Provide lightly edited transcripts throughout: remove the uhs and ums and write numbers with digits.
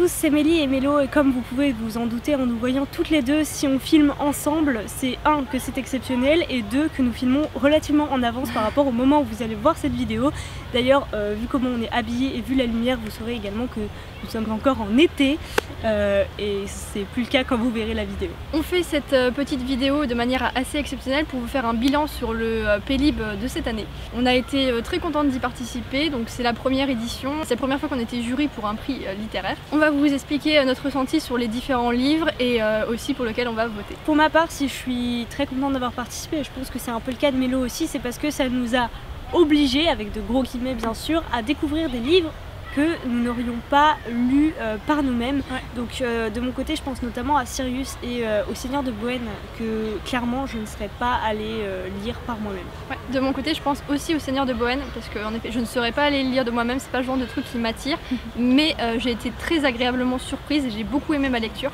tous, c'est Mélie et Mélo et comme vous pouvez vous en douter en nous voyant toutes les deux, si on filme ensemble, c'est un, que c'est exceptionnel et deux, que nous filmons relativement en avance par rapport au moment où vous allez voir cette vidéo. D'ailleurs, vu comment on est habillé et vu la lumière, vous saurez également que nous sommes encore en été et c'est plus le cas quand vous verrez la vidéo. On fait cette petite vidéo de manière assez exceptionnelle pour vous faire un bilan sur le Pélib de cette année. On a été très contente d'y participer, donc c'est la première édition, c'est la première fois qu'on était jury pour un prix littéraire. On va vous expliquer notre ressenti sur les différents livres et aussi pour lequel on va voter. Pour ma part, si je suis très contente d'avoir participé, et je pense que c'est un peu le cas de Mélo aussi, c'est parce que ça nous a obligés, avec de gros guillemets bien sûr, à découvrir des livres que nous n'aurions pas lus par nous-mêmes. Ouais. Donc de mon côté, je pense notamment à Sirius et au Seigneur de Bohème que clairement je ne serais pas allée lire par moi-même. Ouais. De mon côté, je pense aussi au Seigneur de Bohème parce que en effet, je ne serais pas allée le lire de moi-même, c'est pas le genre de truc qui m'attire, mais j'ai été très agréablement surprise et j'ai beaucoup aimé ma lecture.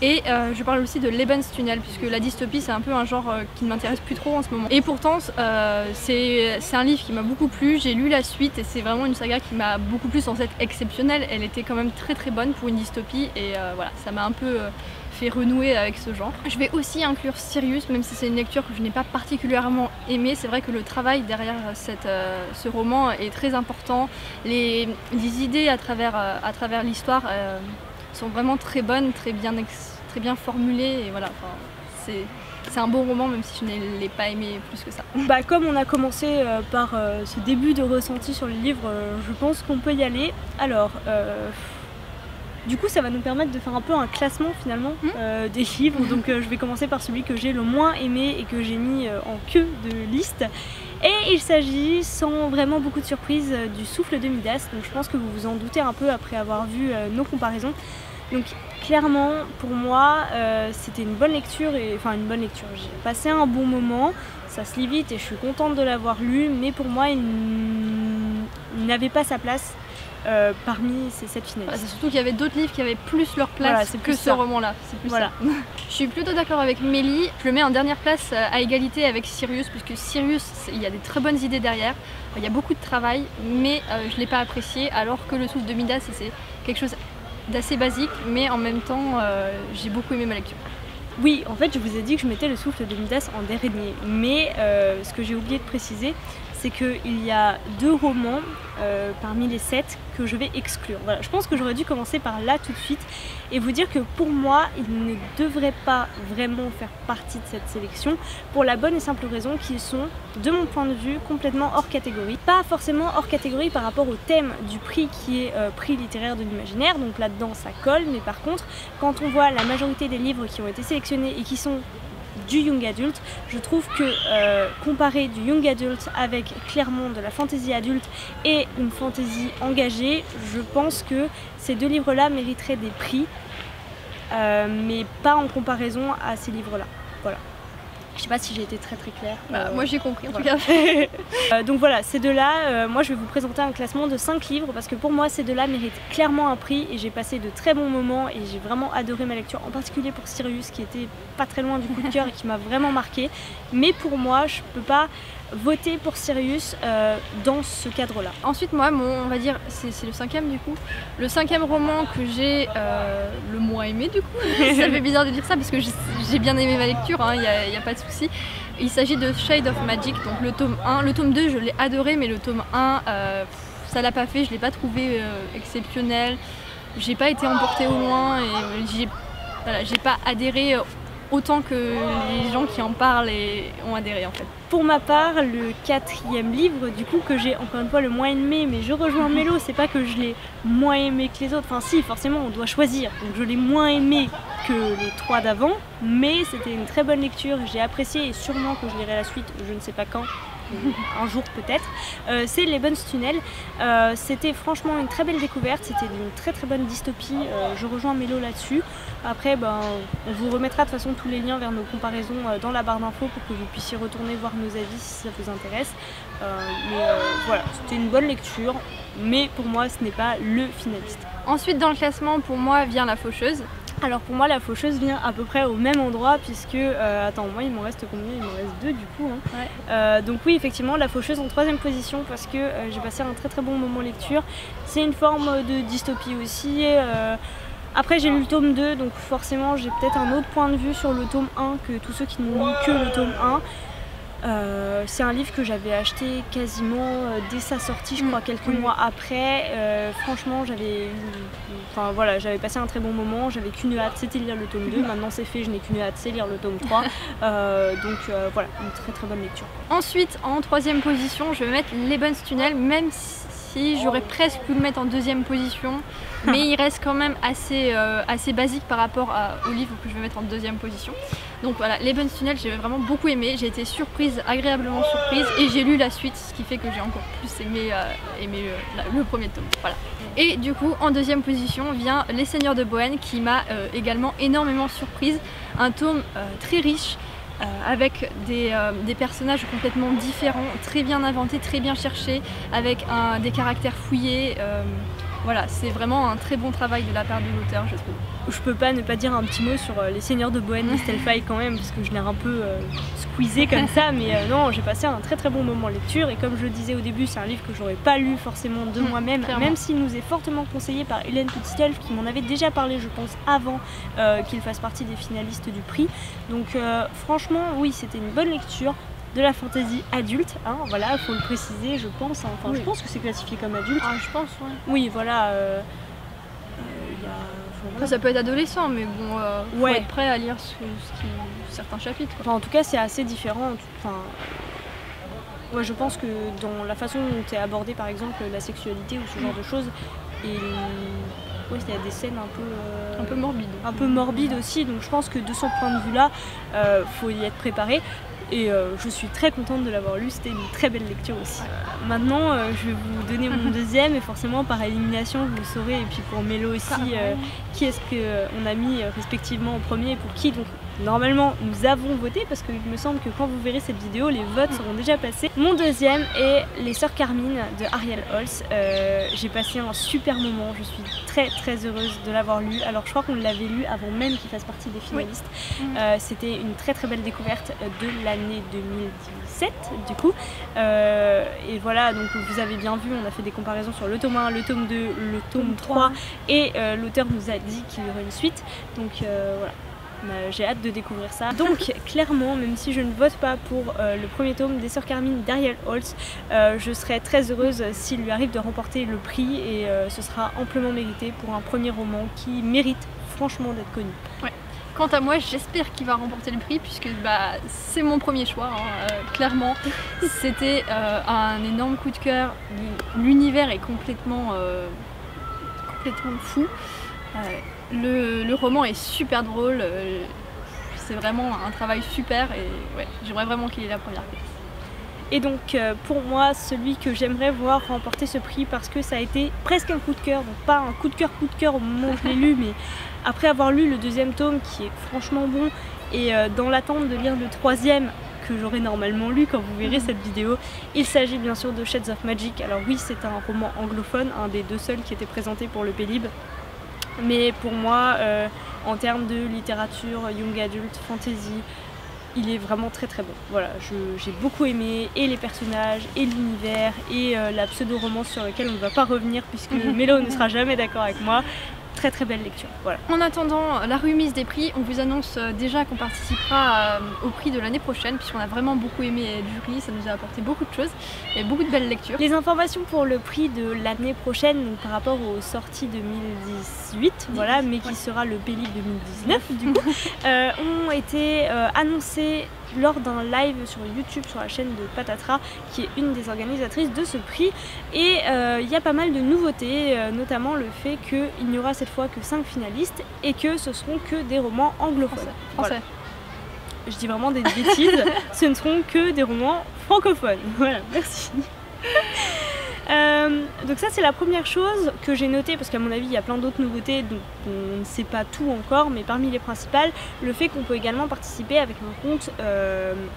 Et je parle aussi de Lebenstunnel puisque la dystopie c'est un peu un genre qui ne m'intéresse plus trop en ce moment. Et pourtant c'est un livre qui m'a beaucoup plu, j'ai lu la suite et c'est vraiment une saga qui m'a beaucoup plu sans être exceptionnelle. Elle était quand même très très bonne pour une dystopie et voilà, ça m'a un peu fait renouer avec ce genre. Je vais aussi inclure Sirius, même si c'est une lecture que je n'ai pas particulièrement aimée. C'est vrai que le travail derrière ce roman est très important. Les idées à travers l'histoire sont vraiment très bonnes, très bien formulées et voilà, enfin, c'est un bon roman même si je ne l'ai pas aimé plus que ça. Bah, comme on a commencé par ce début de ressenti sur le livre, je pense qu'on peut y aller. Alors, du coup ça va nous permettre de faire un peu un classement finalement des livres, donc je vais commencer par celui que j'ai le moins aimé et que j'ai mis en queue de liste. Et il s'agit, sans vraiment beaucoup de surprise, du Souffle de Midas. Donc je pense que vous vous en doutez un peu après avoir vu nos comparaisons. Donc clairement, pour moi, c'était une bonne lecture, enfin une bonne lecture. J'ai passé un bon moment, ça se lit vite et je suis contente de l'avoir lu, mais pour moi, il n'avait pas sa place parmi ces 7 finalistes. C'est surtout qu'il y avait d'autres livres qui avaient plus leur place que ce roman-là. Voilà. Je suis plutôt d'accord avec Mélie. Je le mets en dernière place à égalité avec Sirius, puisque Sirius, il y a des très bonnes idées derrière. Il y a beaucoup de travail, mais je ne l'ai pas apprécié, alors que le Souffle de Midas, c'est quelque chose d'assez basique, mais en même temps, j'ai beaucoup aimé ma lecture. Oui, en fait, je vous ai dit que je mettais le Souffle de Midas en dernier, mais ce que j'ai oublié de préciser, c'est qu'il y a 2 romans parmi les 7 que je vais exclure. Voilà, je pense que j'aurais dû commencer par là tout de suite et vous dire que pour moi, ils ne devraient pas vraiment faire partie de cette sélection pour la bonne et simple raison qu'ils sont, de mon point de vue, complètement hors catégorie. Pas forcément hors catégorie par rapport au thème du prix qui est prix littéraire de l'imaginaire, donc là-dedans ça colle, mais par contre, quand on voit la majorité des livres qui ont été sélectionnés et qui sont du young adult, je trouve que comparer du young adult avec clairement de la fantasy adulte et une fantasy engagée, je pense que ces 2 livres-là mériteraient des prix, mais pas en comparaison à ces livres-là. Voilà. Je sais pas si j'ai été très claire. Moi j'ai compris en tout voilà. cas. Donc voilà, ces 2-là, moi je vais vous présenter un classement de 5 livres parce que pour moi ces 2-là méritent clairement un prix et j'ai passé de très bons moments et j'ai vraiment adoré ma lecture, en particulier pour Sirius qui était pas très loin du coup de cœur et qui m'a vraiment marqué. Mais pour moi, je peux pas voter pour Sirius dans ce cadre-là. Ensuite, moi, on va dire, c'est le 5e du coup. Le 5e roman que j'ai le moins aimé du coup. Ça fait bizarre de dire ça parce que j'ai bien aimé ma lecture, il n'y a pas de souci. Il s'agit de Shade of Magic, donc le tome 1. Le tome 2, je l'ai adoré, mais le tome 1, ça l'a pas fait, je l'ai pas trouvé exceptionnel. J'ai pas été emportée au loin et j'ai pas adhéré autant que les gens qui en parlent et ont adhéré en fait. Pour ma part, le 4e livre du coup que j'ai encore une fois le moins aimé, mais je rejoins Mélo, c'est pas que je l'ai moins aimé que les autres, enfin si forcément on doit choisir, donc je l'ai moins aimé que les 3 d'avant, mais c'était une très bonne lecture, j'ai apprécié et sûrement que je lirai la suite, je ne sais pas quand, un jour peut-être. C'est Lebenstunnel. C'était franchement une très belle découverte, c'était une très bonne dystopie, je rejoins Mélo là-dessus. Après on vous remettra de toute façon tous les liens vers nos comparaisons dans la barre d'infos pour que vous puissiez retourner voir nos avis si ça vous intéresse. Voilà, c'était une bonne lecture, mais pour moi ce n'est pas le finaliste. Ensuite dans le classement, pour moi vient La Faucheuse. Alors pour moi la faucheuse vient à peu près au même endroit puisque, attends, moi il m'en reste combien? Il m'en reste 2 du coup hein. Ouais. Donc oui effectivement la faucheuse en 3ème position parce que j'ai passé un très bon moment lecture. C'est une forme de dystopie aussi. Après j'ai lu le tome 2 donc forcément j'ai peut-être un autre point de vue sur le tome 1 que tous ceux qui n'ont lu que le tome 1. C'est un livre que j'avais acheté quasiment dès sa sortie, je crois quelques mois après. Franchement j'avais passé un très bon moment, j'avais qu'une hâte, c'était lire le tome 2. Maintenant c'est fait, je n'ai qu'une hâte, c'est lire le tome 3. Voilà, une très bonne lecture. Ensuite, en 3ème position, je vais mettre l'Eben's Tunnel, même si j'aurais presque pu le mettre en 2ème position. Mais il reste quand même assez basique par rapport au livre que je vais mettre en 2ème position. Donc voilà, l'Eben's Tunnel, j'ai vraiment beaucoup aimé, j'ai été agréablement surprise, et j'ai lu la suite, ce qui fait que j'ai encore plus aimé le premier tome. Voilà. Et du coup, en 2ème position vient Les Seigneurs de Bohême, qui m'a également énormément surprise. Un tome très riche, avec des personnages complètement différents, très bien inventés, très bien cherchés, avec des caractères fouillés. Voilà, c'est vraiment un très bon travail de la part de l'auteur, je trouve. Je peux pas ne pas dire un petit mot sur Les Seigneurs de Bohême d'Estelle Faye quand même, parce que je l'ai un peu squeezé comme ça, mais non, j'ai passé un très bon moment lecture, et comme je le disais au début, c'est un livre que j'aurais pas lu forcément de moi-même, même s'il nous est fortement conseillé par Hélène Petitelf, qui m'en avait déjà parlé, je pense, avant qu'il fasse partie des finalistes du prix. Donc franchement, oui, c'était une bonne lecture. De la fantasy adulte, hein, voilà, faut le préciser, je pense. Hein. Enfin, oui. Je pense que c'est classifié comme adulte. Ah, je pense, ouais. Oui, voilà. Après, ça peut être adolescent, mais bon, faut être prêt à lire certains chapitres. Enfin, en tout cas, c'est assez différent. Enfin, moi, je pense que dans la façon dont est abordée, par exemple, la sexualité ou ce genre de choses, il y a des scènes un peu morbides. Un peu morbides aussi, donc je pense que de ce point de vue-là, faut y être préparé. Et je suis très contente de l'avoir lu, c'était une très belle lecture aussi. Maintenant, je vais vous donner mon 2ème, et forcément par élimination vous le saurez, et puis pour Mélo aussi, qui est-ce qu'on a mis respectivement en premier et pour qui. Donc normalement nous avons voté, parce qu'il me semble que quand vous verrez cette vidéo, les votes seront déjà passés. Mon 2ème est Les Sœurs Carmine de Ariel Holz. J'ai passé un super moment, je suis très heureuse de l'avoir lu. Alors je crois qu'on l'avait lu avant même qu'il fasse partie des finalistes. C'était une très belle découverte de l'année 2017 du coup. Et voilà, donc vous avez bien vu, on a fait des comparaisons sur le tome 1, le tome 2, le tome 3, et l'auteur nous a dit qu'il y aurait une suite. Donc voilà. J'ai hâte de découvrir ça. Donc clairement, même si je ne vote pas pour le premier tome des Sœurs Carmine d'Ariel Holz, je serais très heureuse s'il lui arrive de remporter le prix, et ce sera amplement mérité pour un premier roman qui mérite franchement d'être connu. Ouais. Quant à moi, j'espère qu'il va remporter le prix, puisque c'est mon premier choix, hein, clairement. C'était un énorme coup de cœur. L'univers est complètement fou. Le roman est super drôle, c'est vraiment un travail super, et ouais, j'aimerais vraiment qu'il ait la première place. Et donc pour moi, celui que j'aimerais voir remporter ce prix, parce que ça a été presque un coup de cœur, donc pas un coup de cœur au moment où je l'ai lu, mais après avoir lu le 2e tome qui est franchement bon, et dans l'attente de lire le 3e que j'aurai normalement lu quand vous verrez cette vidéo, il s'agit bien sûr de Shades of Magic. Alors oui, c'est un roman anglophone, un des 2 seuls qui était présenté pour le Pélib. Mais pour moi, en termes de littérature, young adult, fantasy, il est vraiment très bon. Voilà, j'ai beaucoup aimé, et les personnages, et l'univers, et la pseudo-romance sur laquelle on ne va pas revenir puisque Mélo ne sera jamais d'accord avec moi. Très belle lecture, voilà. En attendant la remise des prix, on vous annonce déjà qu'on participera au prix de l'année prochaine, puisqu'on a vraiment beaucoup aimé le jury, ça nous a apporté beaucoup de choses et beaucoup de belles lectures. Les informations pour le prix de l'année prochaine, donc par rapport aux sorties 2018, voilà, mais qui sera le Pélib 2019 du coup, ont été annoncées lors d'un live sur YouTube sur la chaîne de Patatras, qui est une des organisatrices de ce prix. Et il y a pas mal de nouveautés, notamment le fait qu'il n'y aura cette fois que 5 finalistes, et que ce seront que des romans anglophones. Français. Voilà. Je dis vraiment des bêtises, ce ne seront que des romans francophones. Voilà, merci. Donc ça c'est la première chose que j'ai notée, parce qu'à mon avis il y a plein d'autres nouveautés, donc on ne sait pas tout encore, mais parmi les principales, le fait qu'on peut également participer avec un compte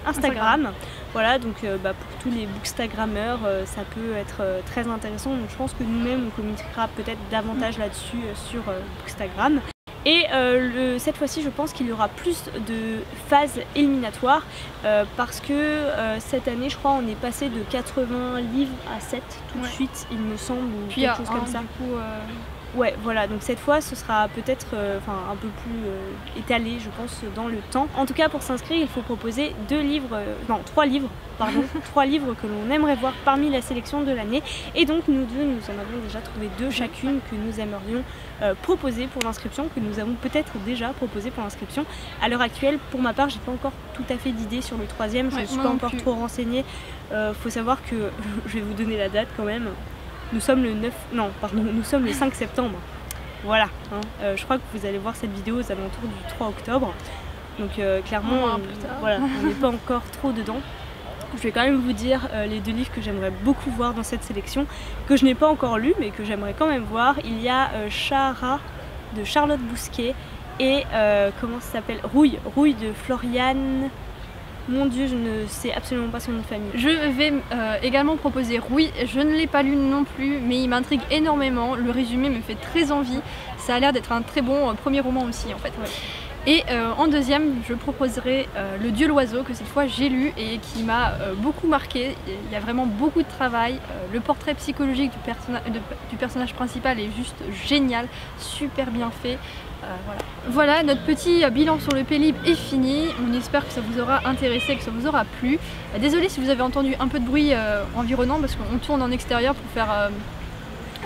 Instagram. Voilà, donc pour tous les bookstagrammeurs ça peut être très intéressant, donc je pense que nous-mêmes on communiquera peut-être davantage là-dessus sur Bookstagram. Et cette fois-ci, je pense qu'il y aura plus de phases éliminatoires parce que cette année, je crois, on est passé de 80 livres à 7 tout de suite, il me semble, ou Puis quelque chose comme ça. Du coup, Ouais, voilà, donc cette fois ce sera peut-être un peu plus étalé, je pense, dans le temps. En tout cas, pour s'inscrire, il faut proposer 3 livres, pardon, 3 livres que l'on aimerait voir parmi la sélection de l'année. Et donc nous en avons déjà trouvé 2 chacune que nous aimerions proposer pour l'inscription, que nous avons peut-être déjà proposé pour l'inscription. À l'heure actuelle, pour ma part, j'ai pas encore tout à fait d'idée sur le 3e, je ne suis pas encore trop renseignée. Faut savoir que, je vais vous donner la date quand même. Nous sommes nous sommes le 5 septembre. Voilà, hein. Je crois que vous allez voir cette vidéo aux alentours du 3 octobre. Donc clairement, voilà, on n'est pas encore trop dedans. Je vais quand même vous dire les 2 livres que j'aimerais beaucoup voir dans cette sélection, que je n'ai pas encore lu, mais que j'aimerais quand même voir. Il y a Chara de Charlotte Bousquet et comment ça s'appelle, Rouille de Floriane. Mon Dieu, je ne sais absolument pas son nom de famille. Je vais également proposer Rouille. Je ne l'ai pas lu non plus, mais il m'intrigue énormément. Le résumé me fait très envie. Ça a l'air d'être un très bon premier roman aussi en fait. Ouais. Et en deuxième, je proposerai Le Dieu l'oiseau, que cette fois j'ai lu et qui m'a beaucoup marqué. Il y a vraiment beaucoup de travail. Le portrait psychologique du personnage principal est juste génial, super bien fait. Voilà, notre petit bilan sur le Pélib est fini. On espère que ça vous aura intéressé, que ça vous aura plu. Désolée si vous avez entendu un peu de bruit environnant, parce qu'on tourne en extérieur pour faire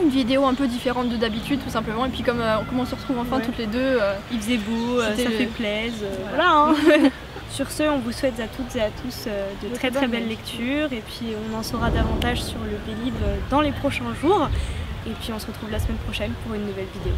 une vidéo un peu différente de d'habitude, tout simplement. Et puis comme on se retrouve enfin toutes les deux, il faisait beau, ça fait plaisir. Voilà, hein. Sur ce, on vous souhaite à toutes et à tous de très belles lectures. Et puis on en saura davantage sur le Pélib dans les prochains jours. Et puis on se retrouve la semaine prochaine pour une nouvelle vidéo.